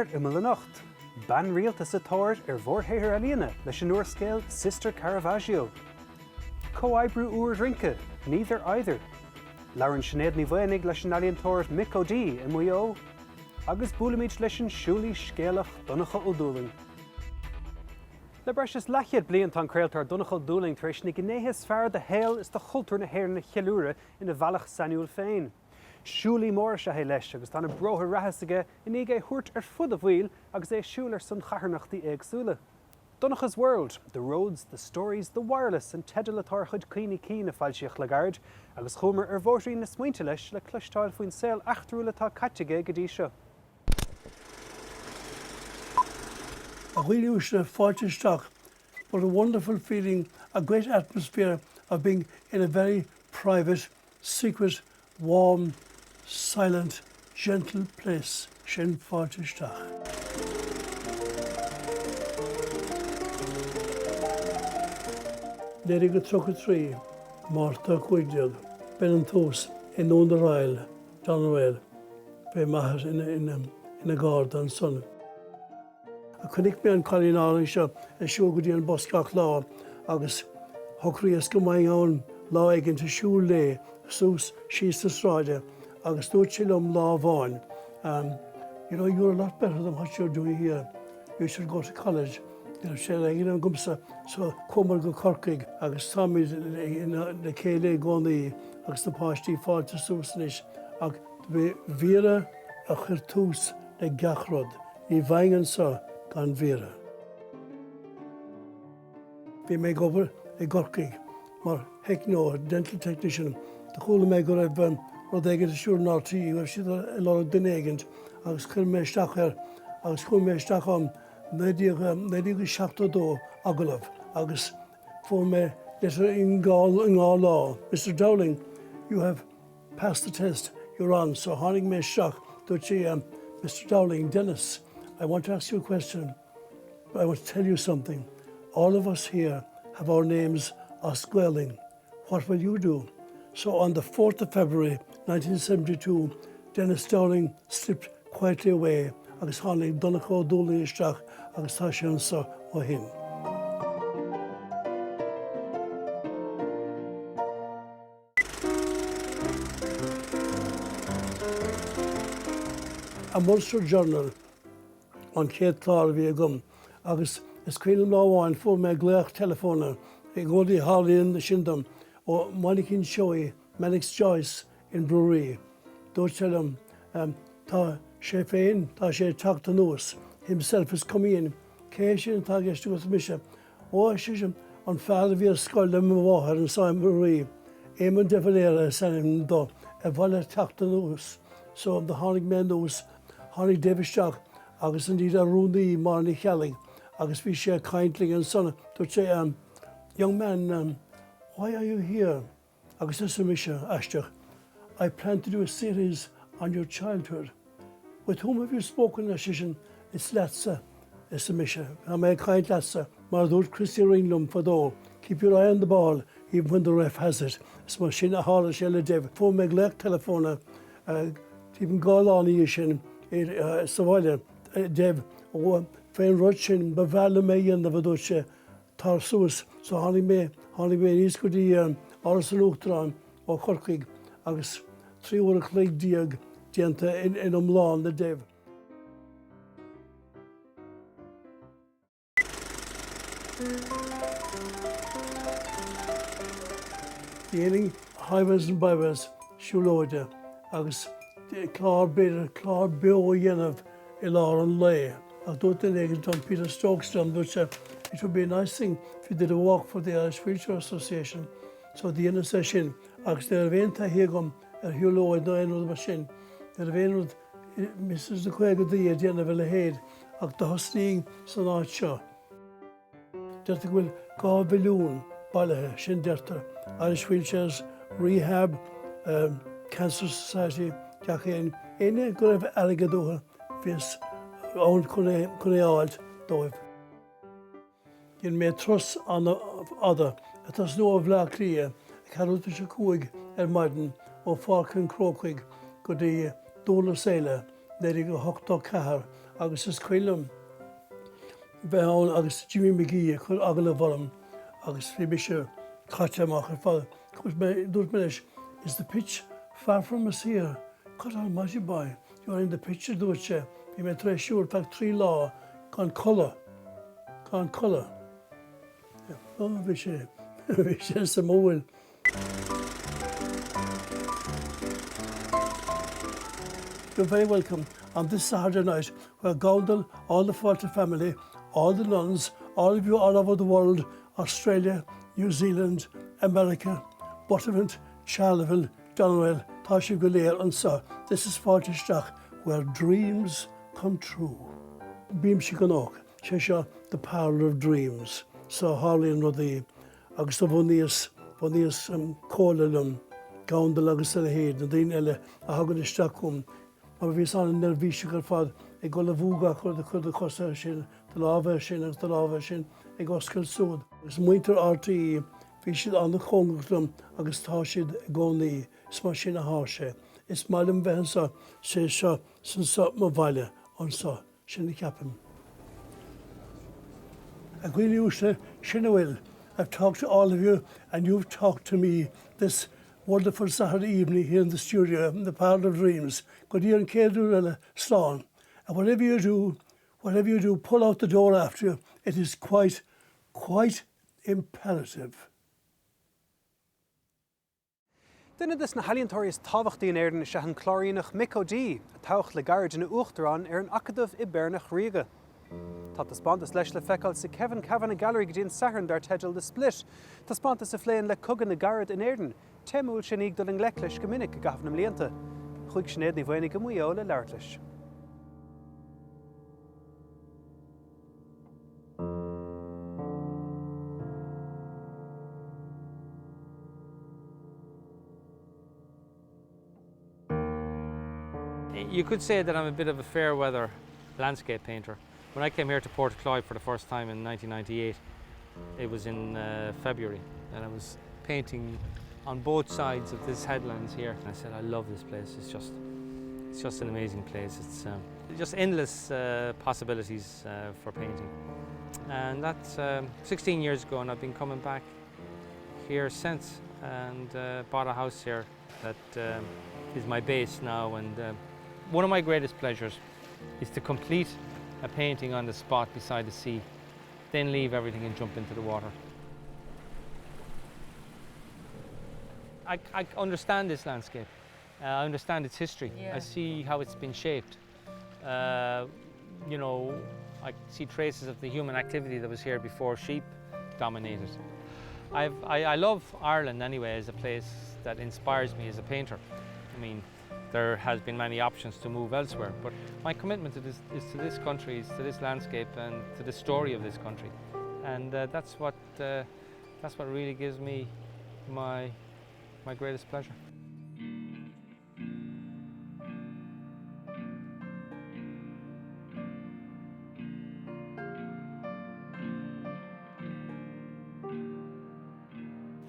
Imeall Nacht. Ban rialtas a tóir bhórthaothar Alíona leis an uairscéal Sister Caravaggio. Co-Ibrú uair rinke, neither either. Lauren Sinead ní bhainnig leis an Alíon tóir Mick O'D Imeall. Agus búlamid leis an siúlí scéalach Donacha Ó Dúling. Le breis is lechiad bliant an creaaltar Donacha Ó Dúling tar éis na gnéthes fearr de héal is de chultúr na héir na chealúra ina bhealach sanúil féin. Siúlí mór se hé leis agus tána brotha rathasaige in ige thuirt fud a bhfuil agus é siúlar san chatharnachtaí éagsúla. Donacha's World, the roads, the stories, the wireless and tedal atá chud cíní cín a fáilseach le gard agus chumer bhótaí na smaointe leis le cloisteáil faoin saoil achtarúla tá caiteige go dtí seo. A really was a fortunate stock, but a wonderful feeling, a great atmosphere of being in a very private, secret, warm, silent, gentle place. Sin fortunate stock. Léirí go trocha trí, Martha Cuigdeag, Ben an Tós, in ón the Rail, John Rail, be maithir in a garden sun. A chunig mé an choínála seo a siú go dtí an boscach lá agus thochraíos go mbeidh ann lá aigeann tá siúl lé sús síos sa sráide agus dúirt sí liom lá bháin. You know, you're a lot better than what you're doing here. You should go to college. You know, sé aigeann an gumsa so cumar go Corcaigh agus táid na céile gcónaí agus na páistí fáilte súsnis ag bhí víre a chuir tús le gachrod ní bhaingan sa gan víre. Bhí mé gobar I Corcaigh mar heicnóir dental technician de chúla mé go raibh rud éige siúr nátaí bhfuil siad a lá dunéigent agus chuir mé isteach agus chuir mé isteach an 1972 agalah agus fór mé leis in ngá lá. Mr. Dowling, you have passed the test, you're on. So tháinig mé isteach dúirt sí Mr. Dowling, Dennis, I want to ask you a question. I want to tell you something. All of us here have our names Osgwelling. What will you do? So on the 4th of February 1972, Dennis Dowling slipped quietly away agus tháinig Donacha Ó Dúling isteach agus tá sé ansa ó hin. A Munster Journal an chéad clár bhí agam agus is cuilim láháin fuair mé gléach telefóna I gcódaí Harlíonn na Sindam ó Monichin Shoei, Mannix Joyce in Brewery. Dúirt sé liom tá sé féin, tá sé teachta nús. Himself is coming in. Cé sin tá geistú go mise. Ó sé an fearr bhí ar scoil le mháthir an Sáin Brewery. Éman defaléire sanim do a bhaile teachta nús. So the tháinig mé nús, tháinig déhaisteach agus an díad a rúnaí mar na chealaigh agus bhí sé caintling an sonna. Dúirt sé young man, why are you here? Agus is mise aisteach. I plan to do a series on your childhood. With whom have you spoken, Ashishan? It's Latsa, is mise. I may kind Latsa. Mar dúirt Christy Ringlum fadó. Keep your eye on the ball, even when the ref has it. It's mar sin a hála sé le Dev. Fó me gléach telefóna, tíbn gálánaí sin, sa bhaile, Dev, ó féin rud sin, ba bheala mé dhéanamh a dúirt sé, tar suas. So tháinig mé níos go dtí áras an Uachtarán ó Corcaigh agus 3 uair a chloig díag déanta in Imeall le Dev. Dhéanaing haibhas an baibhas siúlóide agus clár beidir clár beo dhéanamh I lár an lé. Ach dúirt in éigean don Peter Stokeston dúirt sé it would be a nice thing if you did a walk for the Irish Wheelchair Association. So the dhéanamh sé sin agus de bhéon tá hiagam hiúlóid nó éonúd mar sin. De bhéonúd Mrs. de Cuig dí a déanamh le héad ach do hosníing san áit seo. Deirtear bhfuil 2 billiún bailithe sin deirtear. Irish Wheelchairs Rehab, Cancer Society, deach éine go raibh aigeadútha bhís ón chun é áilt dóibh. Gin mé tros an ada, a tas nó a bhleach lia, carúta se cúig maidin ó Fáchan Crócaigh go dtí dóla séile, léirí go 8 cahar agus is cuilm bheith ann agus Jimmy McGee chun agan le bharm agus bhí me se chaite amach ar fáil. Dúirt me leis, is the pitch far from us here? Cut almighty boy, you're in the picture, dúirt sé. Bhí me tre siúr fach trí lá gan colour. Bhí sé sa móil. You're very welcome on this Saturday night where Gowdal, all the Fulton family, all the nuns, all of you all over the world, Australia, New Zealand, America, Buttermint, Charleville, Donwell, Tasha Gulair and so. This is Fortistach where dreams come true. Beam Shikanok, Cheshire, the parlour of dreams. So Harley and Roddy, agus the Vonius Colalum, Gowdal agus the Head, and then Elle, a Hagan Stackum. Maar we zijn een nerviezer van. Ik ga de voega voor de kosten zien, de lava zien, ik ga schildzoen. Dus moeite artie, we zitten aan de grond, agus tasje goni, smash in een haasje. Is maar een wensen, ze zo, me vallen, en zo, zien ik heb hem. Ik wil je zeggen, I've talked to all of you, and you've talked to me this wonderful Saturday evening here in the studio, in the Parlour of Dreams. Good year and Céadú Slán. And whatever you do, pull out the door after you. It is quite imperative. Dunne dus na haliantóiris tábhachtaí in Éireann se an chlóraíonach Micodí, a taucht le gairid in Uachtarán an acadamh I Bernach Riga. Tá spántas leis le feiceáil sa Kevin Cavan na gallery go dtíon saithreann dar teideal de split. Tá spántas sa phléin le cogan na gairid in Éireann. Temúil sin ag dul an leiclis go minic go gafnam líanta. Chuig snéad ní bhainnig go Imeall le leirlis. You could say that I'm a bit of a fair weather landscape painter. When I came here to Port Cloyd for the first time in 1998, it was in February, and I was painting on both sides of this headlands here. And I said, I love this place. It's just an amazing place. It's just endless possibilities for painting. And that's 16 years ago, and I've been coming back here since, and bought a house here that is my base now. And one of my greatest pleasures is to complete a painting on the spot beside the sea, then leave everything and jump into the water. I understand this landscape. I understand its history. Yeah. I see how it's been shaped. You know, I see traces of the human activity that was here before sheep dominated. I love Ireland anyway as a place that inspires me as a painter. I mean, there has been many options to move elsewhere, but my commitment to this is to this country, is to this landscape, and to the story of this country, and that's what really gives me my greatest pleasure.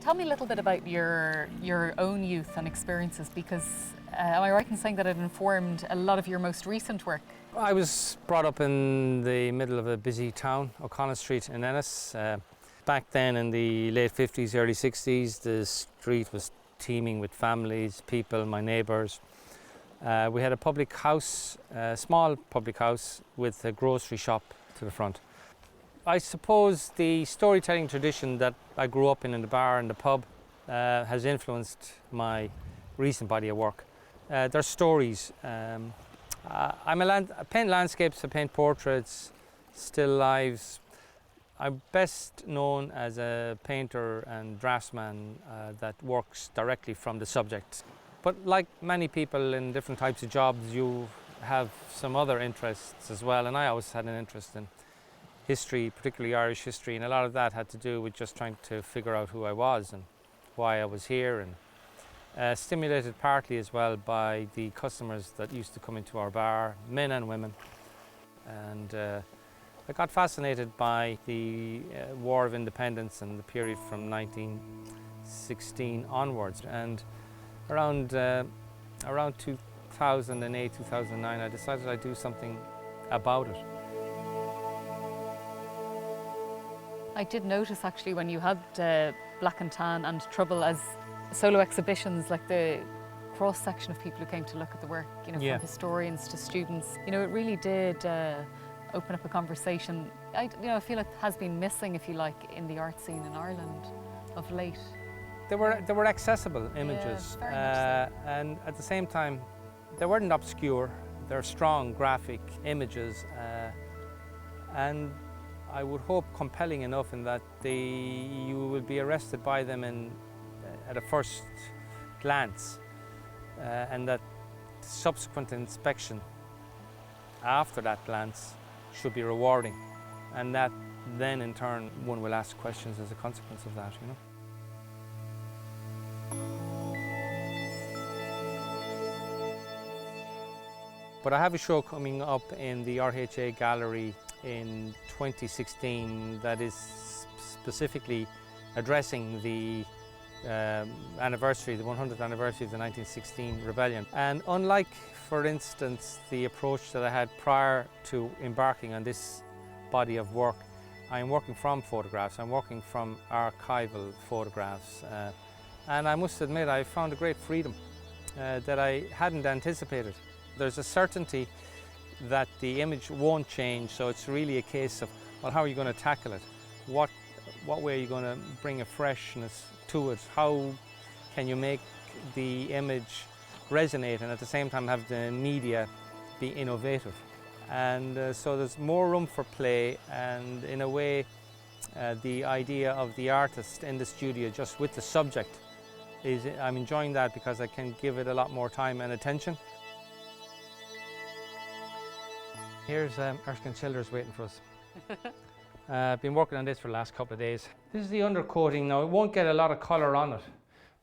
Tell me a little bit about your own youth and experiences, because am I right in saying that it informed a lot of your most recent work? I was brought up in the middle of a busy town, O'Connell Street in Ennis. Back then in the late 50s, early 60s, the street was teeming with families, people, my neighbours. We had a public house, a small public house with a grocery shop to the front. I suppose the storytelling tradition that I grew up in the bar and the pub has influenced my recent body of work. They're stories. I paint landscapes, I paint portraits, still lives. I'm best known as a painter and draftsman that works directly from the subject. But like many people in different types of jobs, you have some other interests as well, and I always had an interest in history, particularly Irish history, and a lot of that had to do with just trying to figure out who I was and why I was here, and stimulated partly as well by the customers that used to come into our bar, men and women. And I got fascinated by the War of Independence and the period from 1916 onwards. And around 2008, 2009, I decided I'd do something about it. I did notice actually when you had Black and Tan and Trouble as solo exhibitions, like the cross section of people who came to look at the work, you know, Yeah. from historians to students. You know, it really did open up a conversation. I feel it has been missing, if you like, in the art scene in Ireland of late. They were accessible images, very much so. and at the same time, they weren't obscure. They're strong graphic images, and I would hope compelling enough in that you will be arrested by them at a first glance, and that subsequent inspection after that glance should be rewarding, and that then in turn one will ask questions as a consequence of that, you know. But I have a show coming up in the RHA Gallery in 2016 that is specifically addressing the anniversary, the 100th anniversary of the 1916 rebellion. And unlike, for instance, the approach that I had prior to embarking on this body of work, I'm working from photographs, I'm working from archival photographs. And I must admit, I found a great freedom that I hadn't anticipated. There's a certainty that the image won't change, so it's really a case of, well, how are you going to tackle it? What way are you going to bring a freshness to it? How can you make the image resonate and at the same time have the media be innovative? And so there's more room for play, and in a way the idea of the artist in the studio just with the subject I'm enjoying that because I can give it a lot more time and attention. Here's Erskine Childers waiting for us. I've been working on this for the last couple of days. This is the undercoating now. It won't get a lot of colour on it,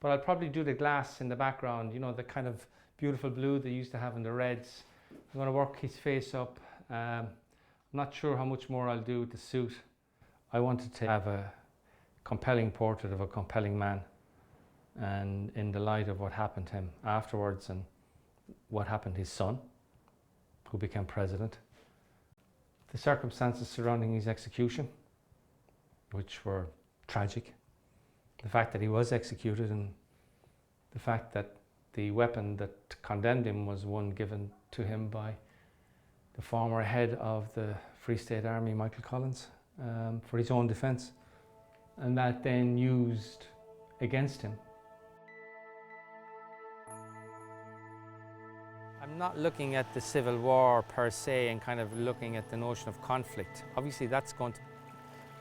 but I'll probably do the glass in the background, you know, the kind of beautiful blue they used to have in the reds. I'm going to work his face up. I'm not sure how much more I'll do with the suit. I wanted to have a compelling portrait of a compelling man, and in the light of what happened to him afterwards and what happened to his son, who became president, the circumstances surrounding his execution, which were tragic, the fact that he was executed, and the fact that the weapon that condemned him was one given to him by the former head of the Free State Army, Michael Collins, for his own defence, and that then used against him. I'm not looking at the Civil War per se and kind of looking at the notion of conflict. Obviously that's going to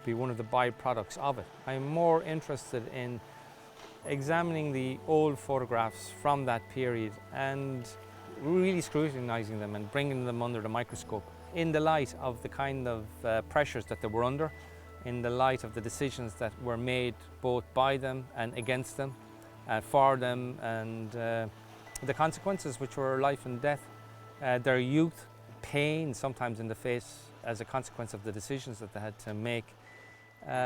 be one of the byproducts of it. I'm more interested in examining the old photographs from that period and really scrutinising them and bringing them under the microscope in the light of the kind of pressures that they were under, in the light of the decisions that were made both by them and against them, for them, and the consequences, which were life and death, their youth, pain sometimes in the face as a consequence of the decisions that they had to make.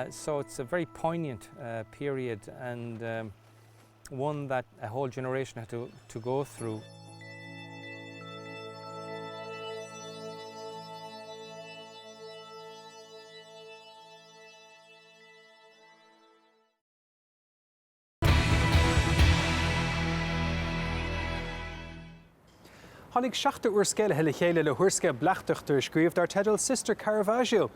So it's a very poignant period, and one that a whole generation had to go through. Tháinig 7 uair scéalathe le chéile le thuairce bleachtartar scríomh ar teideal Sister Caravaggio.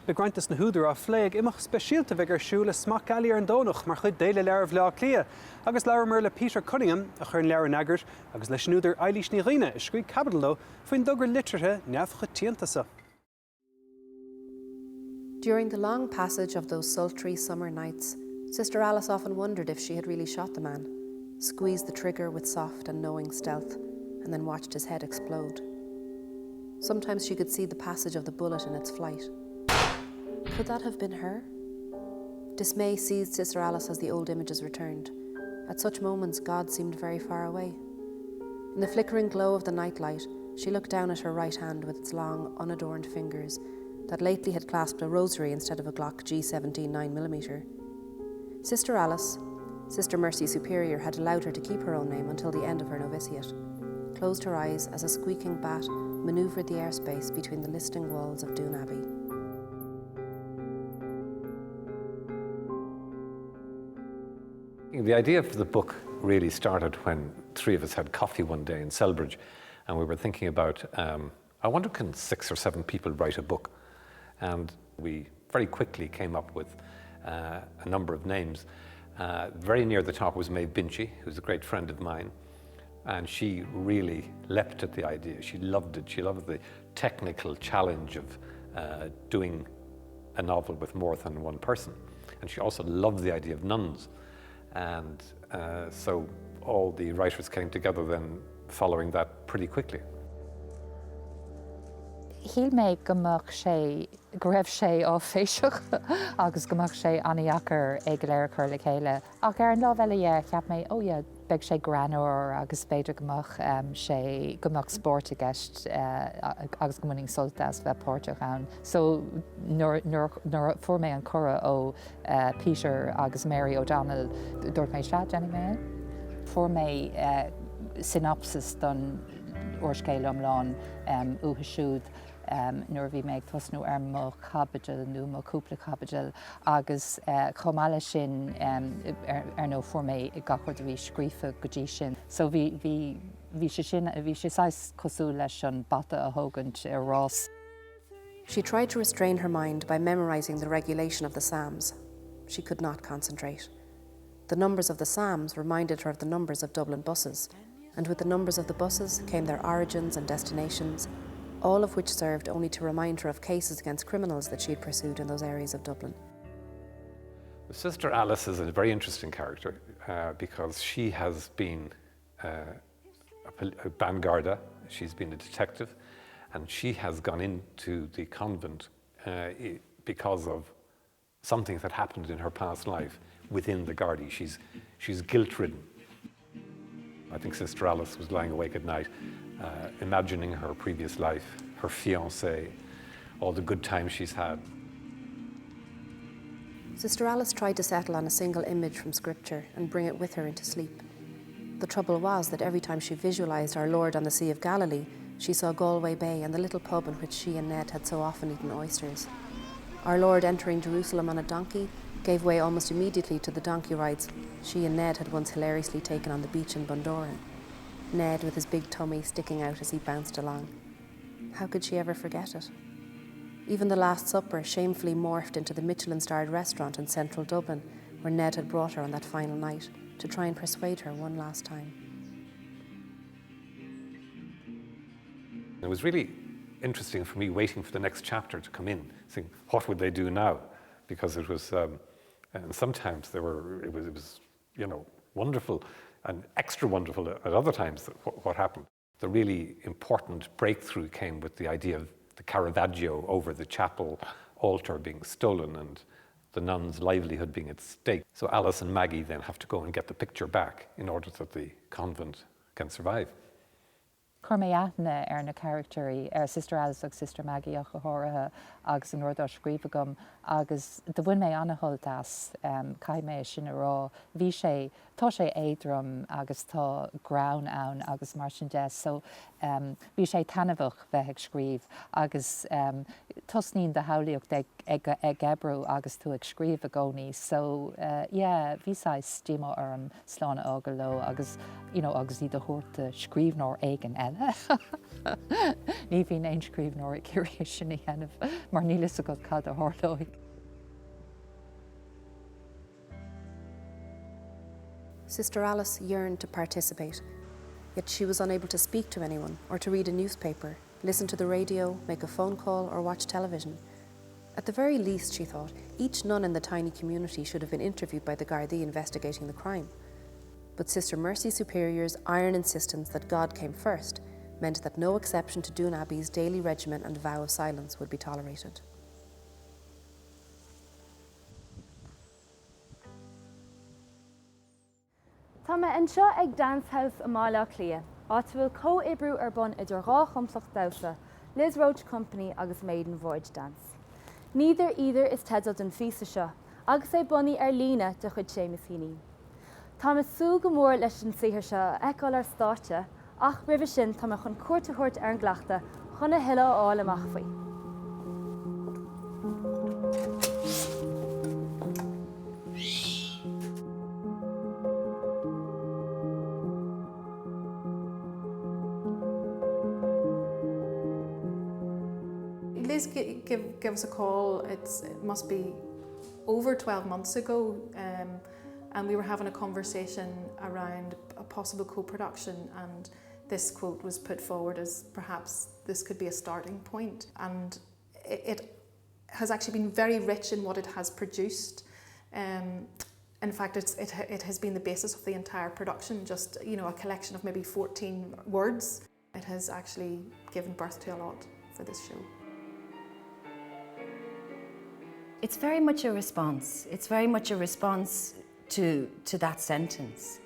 Begraintas na húdar á phléig imach speisialta bheith ar siúil le smach ealaí ar an dónach mar chud déile leabhar lá clia, agus leabhar mar le Peter Cunningham a chur an leabhar Naggart agus leis an údar Eilís ní Riine is scríomh Capital faoin dogur litrathe neamhcha tiantasa. During the long passage of those sultry summer nights, Sister Alice often wondered if she had really shot the man, squeezed the trigger with soft and knowing stealth, and then watched his head explode. Sometimes she could see the passage of the bullet in its flight. Could that have been her? Dismay seized Sister Alice as the old images returned. At such moments, God seemed very far away. In the flickering glow of the nightlight, she looked down at her right hand with its long, unadorned fingers that lately had clasped a rosary instead of a Glock G17 9mm. Sister Alice, Sister Mercy Superior, had allowed her to keep her own name until the end of her novitiate, closed her eyes as a squeaking bat manoeuvred the airspace between the listening walls of Doon Abbey. The idea for the book really started when three of us had coffee one day in Selbridge, and we were thinking about, I wonder, can 6 or 7 people write a book? And we very quickly came up with a number of names. Very near the top was Maeve Binchy, who's a great friend of mine, and she really leapt at the idea. She loved it. She loved the technical challenge of doing a novel with more than one person. And she also loved the idea of nuns. And so all the writers came together then following that pretty quickly. Híl mé gomach sé go raibh sé á féiseach agus gomach sé anaíachar ag go léir chuir le chéile. Ach ar an lábheile ceap mé ó beag sé granúir agus beidir gomach sé gomach sport a gceist agus go muning soltas bheith páirteach ann. So nuair fuair mé an cura ó Peter agus Mary O'Donnell dúirt mé se Jenny mé. Fuair mé synopsis don orscéil amláin uathu siúd nuair bhí méid tosnú ar mo cabaidil nó mo cúpla cabaidil agus chomáile sin ar nó fuair mé i gachar a bhí scríofa go dtí sin. So bhí sé sais cosú leis an bata a thugant ar Ross. She tried to restrain her mind by memorising the regulation of the Psalms. She could not concentrate. The numbers of the Psalms reminded her of the numbers of Dublin buses, and with the numbers of the buses came their origins and destinations, all of which served only to remind her of cases against criminals that she had pursued in those areas of Dublin. Sister Alice is a very interesting character because she has been a Bangarda, she's been a detective, and she has gone into the convent because of something that happened in her past life within the Gardaí. She's guilt-ridden. I think Sister Alice was lying awake at night, imagining her previous life, her fiancé, all the good times she's had. Sister Alice tried to settle on a single image from Scripture and bring it with her into sleep. The trouble was that every time she visualised our Lord on the Sea of Galilee, she saw Galway Bay and the little pub in which she and Ned had so often eaten oysters. Our Lord entering Jerusalem on a donkey gave way almost immediately to the donkey rides she and Ned had once hilariously taken on the beach in Bundoran. Ned with his big tummy sticking out as he bounced along. How could she ever forget it? Even the Last Supper shamefully morphed into the Michelin-starred restaurant in central Dublin where Ned had brought her on that final night to try and persuade her one last time. It was really interesting for me waiting for the next chapter to come in, saying, what would they do now? Because it was, and sometimes it was, wonderful and extra wonderful at other times what happened. The really important breakthrough came with the idea of the Caravaggio over the chapel altar being stolen and the nuns' livelihood being at stake. So Alice and Maggie then have to go and get the picture back in order that the convent can survive. Chuir mé aithne ar na characterí ar Sister Alice agus Sister Maggie a go háirithe agus an ruir dá scríomh agam agus do bhain mé anholtas caiith mé sin rá bhí sé tá sé éadrom agus tá grán ann agus mar sin de so bhí sé tanmhach bheith ag scríomh agus tosnín de haolaíocht ag gebrú agus tú ag scríomh a gcónaí so bhí sé stíma orm sláánna ága lo agus agus í do thuirta scríbhneoir éigen eile. Ní bhín éon scríbhneoir ag ciréis sin í dhéanamh mar nílas a go cad a thorlóigh. Sister Alice yearned to participate, yet she was unable to speak to anyone or to read a newspaper, listen to the radio, make a phone call or watch television. At the very least, she thought, each nun in the tiny community should have been interviewed by the Gardaí investigating the crime. But Sister Mercy Superior's iron insistence that God came first meant that no exception to Doon Abbey's daily regimen and vow of silence would be tolerated. Tá me anseo ag Dance House Imeall Clia, áit bhfuil co-ibriú ar bun idir rá chumsach dása, Liz Roach Company agus Maiden Voyage Dance. Neither either is tedal den físa seo, agus é bunny ar lína de chud sé masíní. Tá me sú go mór leis an saothar seo eáil ar státe, ach ribh sin tá me chun cuairrta thuirt ar an gleachta chuna hiile áil amach faoi. Liz gave us a call, it must be over 12 months ago, and we were having a conversation around a possible co-production, and this quote was put forward as perhaps this could be a starting point. And it has actually been very rich in what it has produced. In fact, it has been the basis of the entire production, just a collection of maybe 14 words. It has actually given birth to a lot for this show. It's very much a response. It's very much a response to that sentence.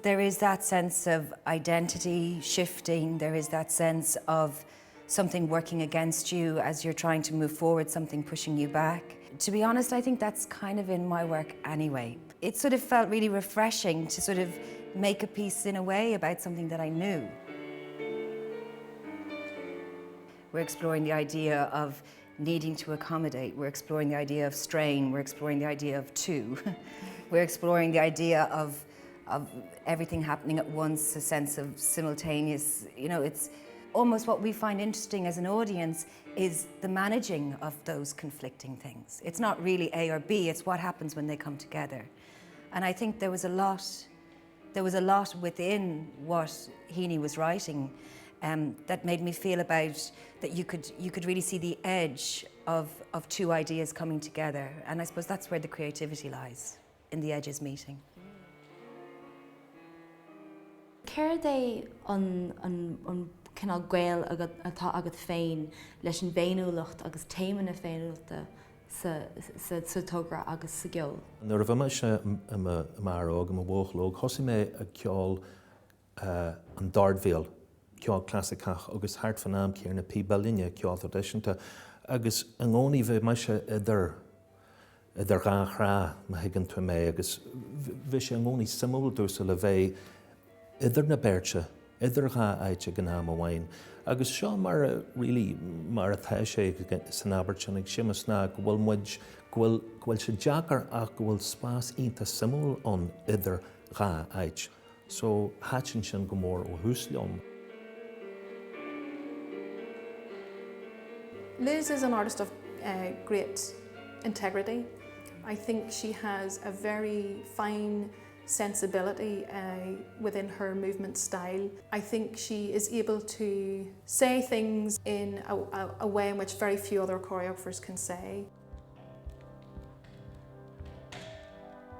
There is that sense of identity shifting. There is that sense of something working against you as you're trying to move forward, something pushing you back. To be honest, I think that's kind of in my work anyway. It sort of felt really refreshing to sort of make a piece in a way about something that I knew. We're exploring the idea of needing to accommodate. We're exploring the idea of strain. We're exploring the idea of two. We're exploring the idea of everything happening at once, a sense of simultaneous, it's almost what we find interesting as an audience is the managing of those conflicting things. It's not really A or B, it's what happens when they come together. And I think there was a lot within what Heaney was writing that made me feel about that you could really see the edge of two ideas coming together. And I suppose that's where the creativity lies, in the edges meeting. Ceir é an cinál gael atá agat féin leis an bhéiniúlacht agus téimeanna féiniúlachta sa togra agus sa geol. Nuair a bheith me mar óg am bhóchlóg, thosaigh mé a ceol an dardmhéal, ceol clásicach agus thart fan am céar na píbalinne ceol tradiisiúnta, agus an gcónaí bheith meise idir gá chrá ma higann tú mé, agus bhí sé an gcónaí simúil dúsa le bheith idir na bérte, idir gá áite gan am amháin. Agus seo mar a the sé san abertin ag simas ná go bhfuil sé deacar ach go bhfuil spás ionta simúil an idir gá áit. So háitin sin go mór ó húsleom. Liz is an artist of great integrity. I think she has a very fine sensibility within her movement style. I think she is able to say things in a way in which very few other choreographers can say.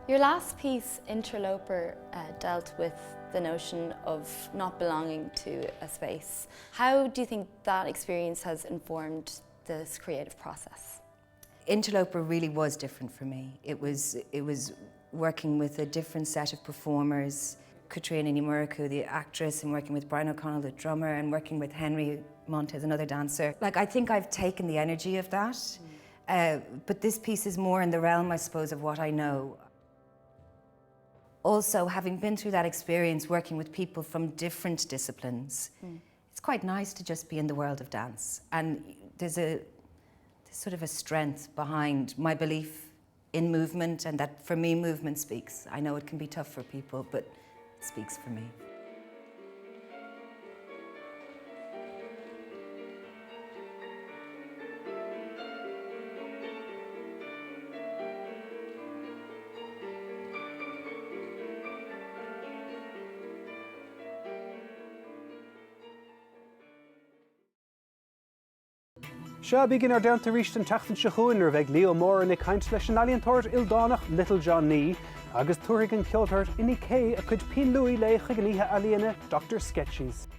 Your last piece, Interloper, dealt with the notion of not belonging to a space. How do you think that experience has informed this creative process? Interloper really was different for me. It was working with a different set of performers, Catriona Nimuraku, the actress, and working with Brian O'Connell, the drummer, and working with Henry Montez, another dancer. I think I've taken the energy of that, but this piece is more in the realm, I suppose, of what I know. Also, having been through that experience, working with people from different disciplines, it's quite nice to just be in the world of dance. And there's sort of a strength behind my belief in movement, and that for me movement speaks. I know it can be tough for people, but it speaks for me. Seo bíginn ar downta ríist an teachtain se chuin ar bheith Leo Moore in ag caint leis an alíontóir Ildánach Little John Nee, agus tuairg an ceoltóir inig cé a chud Pín Louis le chuig an ihe alíonna Dr. Sketches.